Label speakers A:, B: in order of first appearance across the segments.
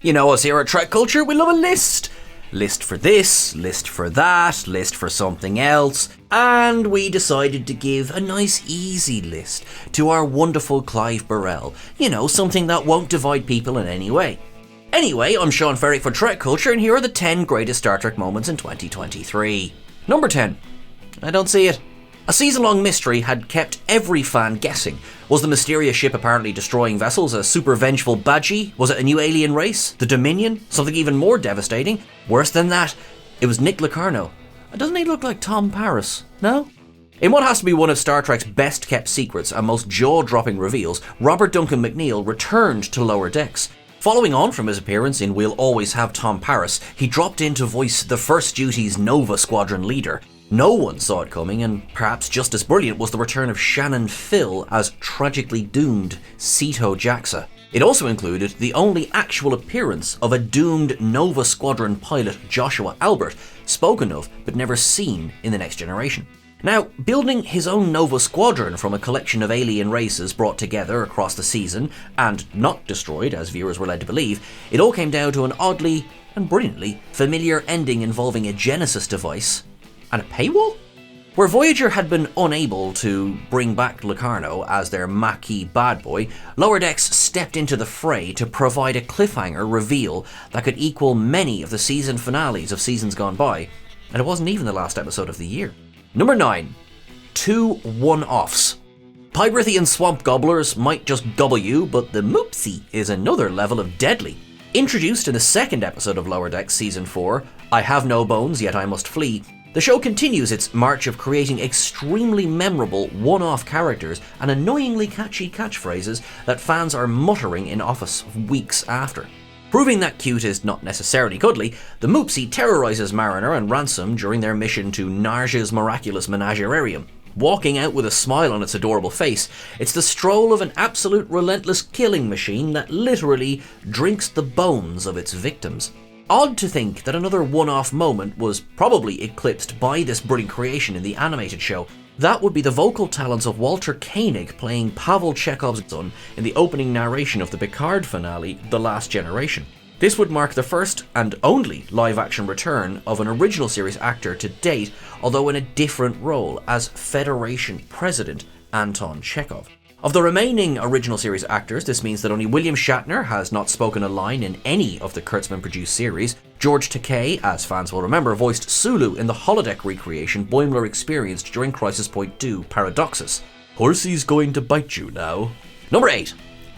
A: You know us here at TrekCulture, we love a list. List for this, list for that, list for something else, and we decided to give a nice easy list to our wonderful Clive Burrell. You know, something that won't divide people in any way. Anyway, I'm Sean Ferrick for TrekCulture, and here are the 10 greatest Star Trek moments in 2023. Number 10. I don't see it. A season-long mystery had kept every fan guessing. Was the mysterious ship apparently destroying vessels a super vengeful Badgie? Was it a new alien race? The Dominion? Something even more devastating? Worse than that, it was Nick Locarno. Doesn't he look like Tom Paris? No? In what has to be one of Star Trek's best-kept secrets and most jaw-dropping reveals, Robert Duncan McNeill returned to Lower Decks. Following on from his appearance in We'll Always Have Tom Paris, he dropped in to voice the First Duty's Nova Squadron leader. No one saw it coming, and perhaps just as brilliant was the return of Shannon Phil as tragically doomed Sito Jaxa. It also included the only actual appearance of a doomed Nova Squadron pilot Joshua Albert, spoken of but never seen in The Next Generation. Now, building his own Nova Squadron from a collection of alien races brought together across the season, and not destroyed as viewers were led to believe, it all came down to an oddly and brilliantly familiar ending involving a Genesis device and a paywall? Where Voyager had been unable to bring back Locarno as their Maquis bad boy, Lower Decks stepped into the fray to provide a cliffhanger reveal that could equal many of the season finales of seasons gone by, and it wasn't even the last episode of the year. Number 9. 2 one-offs. Pybrithian swamp gobblers might just gobble you, but the Moopsie is another level of deadly. Introduced in the second episode of Lower Decks Season 4, I Have No Bones Yet I Must Flee, the show continues its march of creating extremely memorable one-off characters and annoyingly catchy catchphrases that fans are muttering in office weeks after. Proving that cute is not necessarily cuddly, the Moopsie terrorizes Mariner and Ransom during their mission to Narja's miraculous menagerarium. Walking out with a smile on its adorable face, it's the stroll of an absolute relentless killing machine that literally drinks the bones of its victims. Odd to think that another one-off moment was probably eclipsed by this brilliant creation in the animated show. That would be the vocal talents of Walter Koenig playing Pavel Chekhov's son in the opening narration of the Picard finale, The Last Generation. This would mark the first and only live-action return of an original series actor to date, although in a different role as Federation President Anton Chekhov. Of the remaining original series actors, this means that only William Shatner has not spoken a line in any of the Kurtzman-produced series. George Takei, as fans will remember, voiced Sulu in the holodeck recreation Boimler experienced during Crisis Point 2 Paradoxus. Horsey's going to bite you now. Number 8.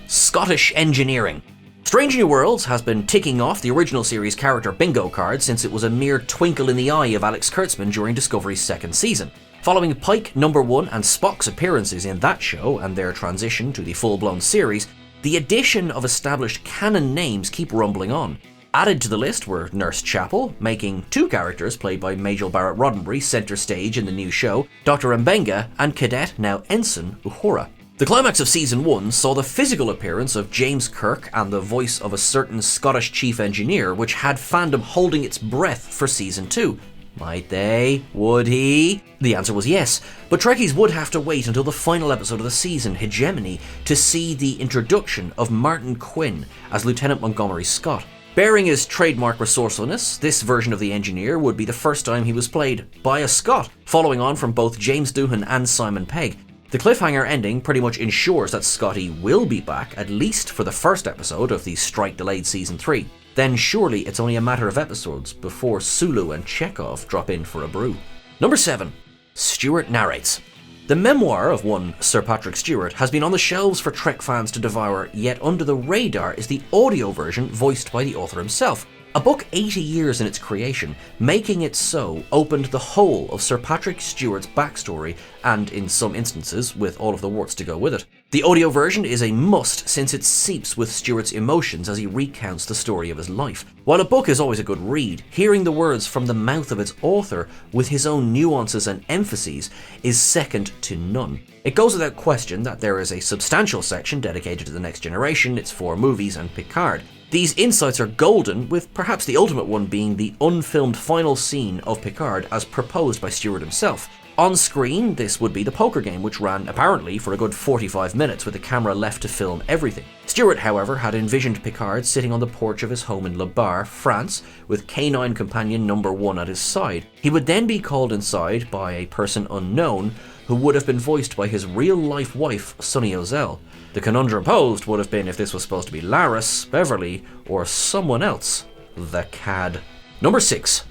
A: Scottish engineering. Strange New Worlds has been ticking off the original series character bingo card since it was a mere twinkle in the eye of Alex Kurtzman during Discovery's second season. Following Pike, Number 1 and Spock's appearances in that show and their transition to the full-blown series, the addition of established canon names keep rumbling on. Added to the list were Nurse Chapel, making 2 characters played by Majel Barrett Roddenberry centre stage in the new show, Dr. Mbenga and Cadet, now Ensign, Uhura. The climax of Season 1 saw the physical appearance of James Kirk and the voice of a certain Scottish chief engineer, which had fandom holding its breath for Season 2. Might they? Would he? The answer was yes, but Trekkies would have to wait until the final episode of the season, Hegemony, to see the introduction of Martin Quinn as Lieutenant Montgomery Scott. Bearing his trademark resourcefulness, this version of the engineer would be the first time he was played by a Scot, following on from both James Doohan and Simon Pegg. The cliffhanger ending pretty much ensures that Scotty will be back at least for the first episode of the strike-delayed Season 3. Then surely it's only a matter of episodes before Sulu and Chekhov drop in for a brew. Number 7. Stuart narrates. The memoir of one Sir Patrick Stewart has been on the shelves for Trek fans to devour, yet under the radar is the audio version voiced by the author himself. A book 80 years in its creation, making it so opened the whole of Sir Patrick Stewart's backstory, and in some instances with all of the warts to go with it. The audio version is a must since it seeps with Stewart's emotions as he recounts the story of his life. While a book is always a good read, hearing the words from the mouth of its author with his own nuances and emphases is second to none. It goes without question that there is a substantial section dedicated to The Next Generation, its 4 movies, and Picard. These insights are golden, with perhaps the ultimate one being the unfilmed final scene of Picard as proposed by Stewart himself. On screen, this would be the poker game, which ran apparently for a good 45 minutes with the camera left to film everything. Stuart, however, had envisioned Picard sitting on the porch of his home in Le Bar, France, with canine companion number 1 at his side. He would then be called inside by a person unknown who would have been voiced by his real-life wife, Sunny Ozell. The conundrum posed would have been if this was supposed to be Laris, Beverly, or someone else. The Cad. Number 6.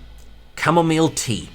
A: Chamomile Tea.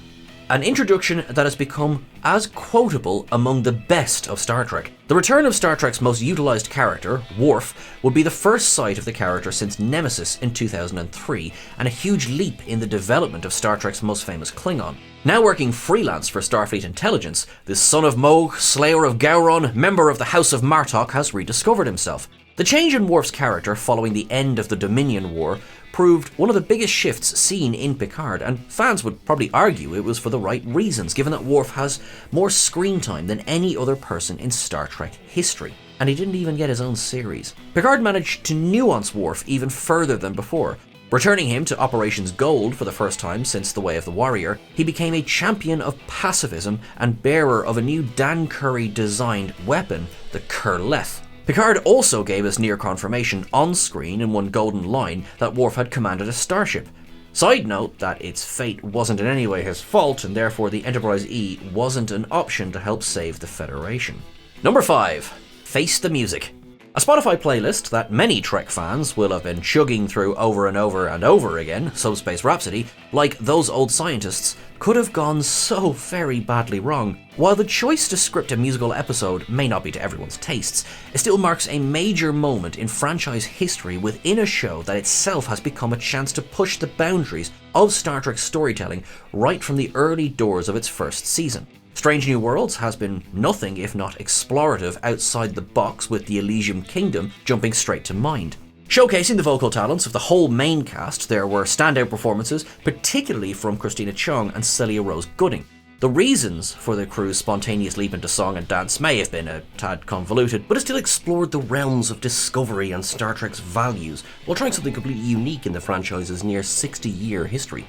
A: An introduction that has become as quotable among the best of Star Trek. The return of Star Trek's most utilised character, Warf, would be the first sight of the character since Nemesis in 2003, and a huge leap in the development of Star Trek's most famous Klingon. Now working freelance for Starfleet Intelligence, this son of Mogh, slayer of Gowron, member of the House of Martok, has rediscovered himself. The change in Worf's character following the end of the Dominion War proved one of the biggest shifts seen in Picard, and fans would probably argue it was for the right reasons, given that Worf has more screen time than any other person in Star Trek history. And he didn't even get his own series. Picard managed to nuance Worf even further than before. Returning him to Operations Gold for the first time since The Way of the Warrior, he became a champion of pacifism and bearer of a new Dan Curry-designed weapon, the Kurleth. Picard also gave us near confirmation on screen in one golden line that Worf had commanded a starship. Side note that its fate wasn't in any way his fault, and therefore the Enterprise E wasn't an option to help save the Federation. Number 5. Face the Music. A Spotify playlist that many Trek fans will have been chugging through over and over and over again, Subspace Rhapsody, like those old scientists, could have gone so very badly wrong. While the choice to script a musical episode may not be to everyone's tastes, it still marks a major moment in franchise history within a show that itself has become a chance to push the boundaries of Star Trek storytelling right from the early doors of its first season. Strange New Worlds has been nothing if not explorative outside the box, with the Elysium Kingdom jumping straight to mind. Showcasing the vocal talents of the whole main cast, there were standout performances, particularly from Christina Chong and Celia Rose Gooding. The reasons for the crew's spontaneous leap into song and dance may have been a tad convoluted, but it still explored the realms of discovery and Star Trek's values, while trying something completely unique in the franchise's near 60-year history.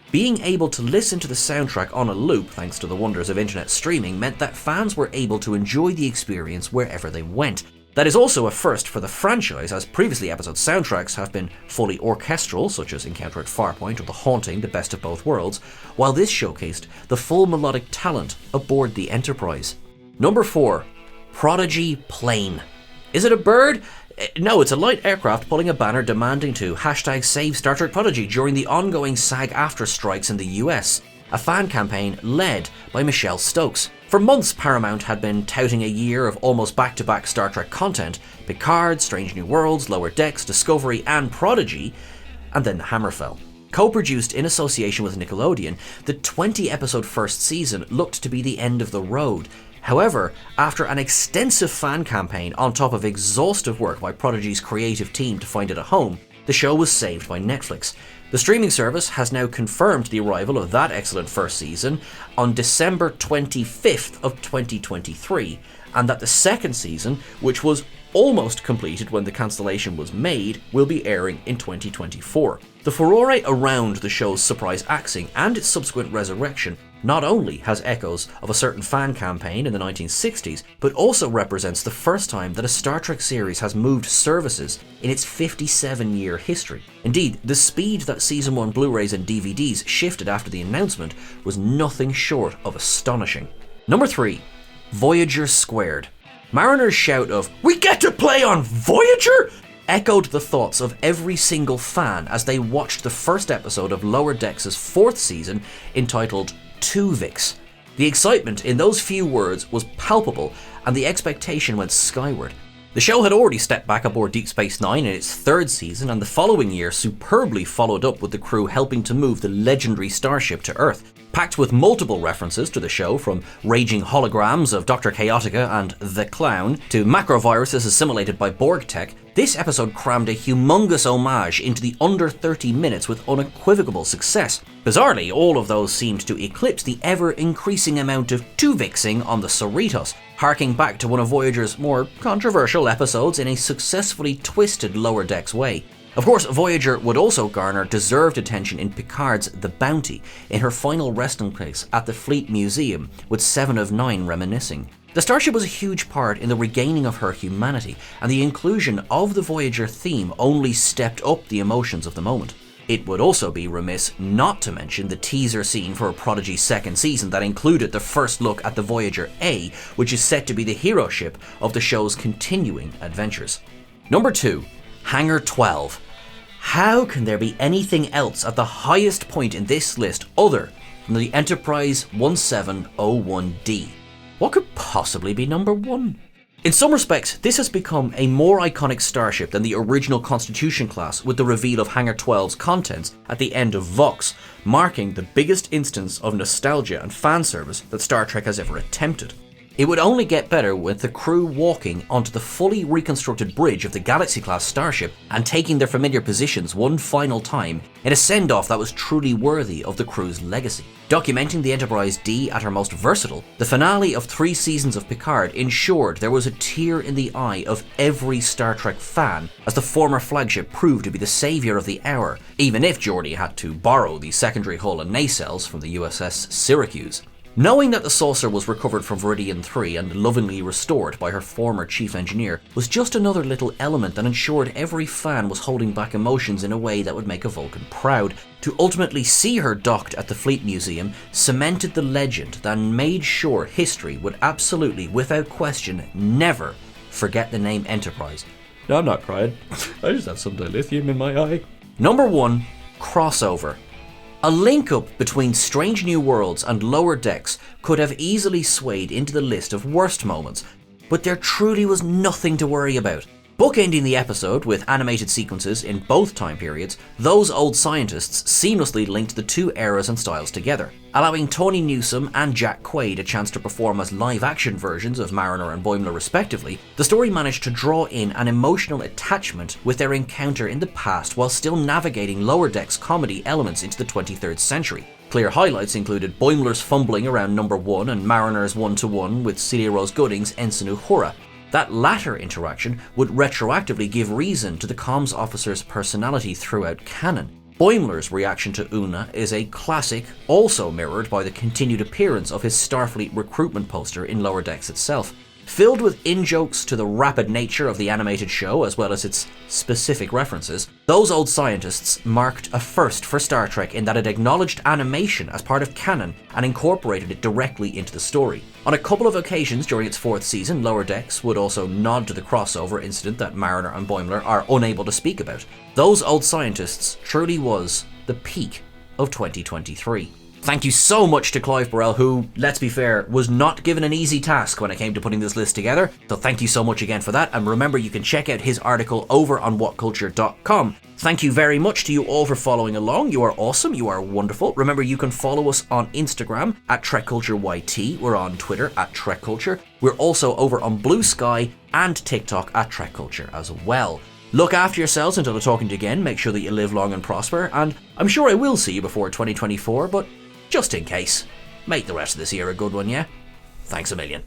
A: Being able to listen to the soundtrack on a loop, thanks to the wonders of internet streaming, meant that fans were able to enjoy the experience wherever they went. That is also a first for the franchise, as previously episode soundtracks have been fully orchestral, such as Encounter at Farpoint or The Haunting, The Best of Both Worlds, while this showcased the full melodic talent aboard the Enterprise. Number 4. Prodigy Plane. Is it a bird? No, it's a light aircraft pulling a banner demanding to #save Star Trek Prodigy during the ongoing SAG-AFTRA strikes in the US, a fan campaign led by Michelle Stokes. For months, Paramount had been touting a year of almost back-to-back Star Trek content: Picard, Strange New Worlds, Lower Decks, Discovery, and Prodigy, and then the hammer fell. Co-produced in association with Nickelodeon, the 20-episode first season looked to be the end of the road. However, after an extensive fan campaign on top of exhaustive work by Prodigy's creative team to find it a home, the show was saved by Netflix. The streaming service has now confirmed the arrival of that excellent first season on December 25th of 2023, and that the second season, which was almost completed when the cancellation was made, will be airing in 2024. The furore around the show's surprise axing and its subsequent resurrection not only has echoes of a certain fan campaign in the 1960s, but also represents the first time that a Star Trek series has moved services in its 57-year history. Indeed, the speed that Season 1 Blu-rays and DVDs shifted after the announcement was nothing short of astonishing. Number 3. Voyager Squared. Mariner's shout of "We get to play on Voyager!" echoed the thoughts of every single fan as they watched the first episode of Lower Decks' fourth season, entitled Tuvix. The excitement in those few words was palpable, and the expectation went skyward. The show had already stepped back aboard Deep Space Nine in its third season, and the following year superbly followed up with the crew helping to move the legendary starship to Earth. Packed with multiple references to the show, from raging holograms of Dr. Chaotica and The Clown to macroviruses assimilated by Borg tech, this episode crammed a humongous homage into the under 30 minutes with unequivocal success. Bizarrely, all of those seemed to eclipse the ever-increasing amount of Tuvixing on the Cerritos, harking back to one of Voyager's more controversial episodes in a successfully twisted Lower Decks way. Of course, Voyager would also garner deserved attention in Picard's The Bounty, in her final resting place at the Fleet Museum, with 7 of 9 reminiscing. The starship was a huge part in the regaining of her humanity, and the inclusion of the Voyager theme only stepped up the emotions of the moment. It would also be remiss not to mention the teaser scene for Prodigy's second season that included the first look at the Voyager A, which is set to be the hero ship of the show's continuing adventures. Number 2. Hangar 12. How can there be anything else at the highest point in this list other than the Enterprise 1701D? What could possibly be number 1? In some respects, this has become a more iconic starship than the original Constitution class, with the reveal of Hangar 12's contents at the end of Vox, marking the biggest instance of nostalgia and fan service that Star Trek has ever attempted. It would only get better with the crew walking onto the fully reconstructed bridge of the Galaxy-class starship and taking their familiar positions one final time in a send-off that was truly worthy of the crew's legacy. Documenting the Enterprise D at her most versatile, the finale of 3 seasons of Picard ensured there was a tear in the eye of every Star Trek fan as the former flagship proved to be the saviour of the hour, even if Geordi had to borrow the secondary hull and nacelles from the USS Syracuse. Knowing that the saucer was recovered from Veridian 3 and lovingly restored by her former chief engineer was just another little element that ensured every fan was holding back emotions in a way that would make a Vulcan proud. To ultimately see her docked at the Fleet Museum cemented the legend that made sure history would absolutely, without question, never forget the name Enterprise. No, I'm not crying. I just have some dilithium in my eye. Number 1. Crossover. A link-up between Strange New Worlds and Lower Decks could have easily swayed into the list of worst moments, but there truly was nothing to worry about. Bookending the episode with animated sequences in both time periods, those old scientists seamlessly linked the two eras and styles together, allowing Tawny Newsome and Jack Quaid a chance to perform as live-action versions of Mariner and Boimler respectively. The story managed to draw in an emotional attachment with their encounter in the past while still navigating Lower Decks comedy elements into the 23rd century. Clear highlights included Boimler's fumbling around number 1 and Mariner's one-to-one with Celia Rose Gooding's Ensign Uhura. That latter interaction would retroactively give reason to the comms officer's personality throughout canon. Boimler's reaction to Una is a classic, also mirrored by the continued appearance of his Starfleet recruitment poster in Lower Decks itself. Filled with in-jokes to the rapid nature of the animated show as well as its specific references, those old scientists marked a first for Star Trek in that it acknowledged animation as part of canon and incorporated it directly into the story. On a couple of occasions during its 4th season, Lower Decks would also nod to the crossover incident that Mariner and Boimler are unable to speak about. Those old scientists truly was the peak of 2023. Thank you so much to Clive Burrell, who, let's be fair, was not given an easy task when it came to putting this list together. So thank you so much again for that. And remember, you can check out his article over on whatculture.com. Thank you very much to you all for following along. You are awesome. You are wonderful. Remember, you can follow us on Instagram at TrekCultureYT. We're on Twitter at TrekCulture. We're also over on Blue Sky and TikTok at TrekCulture as well. Look after yourselves until I'm talking to you again. Make sure that you live long and prosper. And I'm sure I will see you before 2024, but just in case, make the rest of this year a good one, yeah? Thanks a million.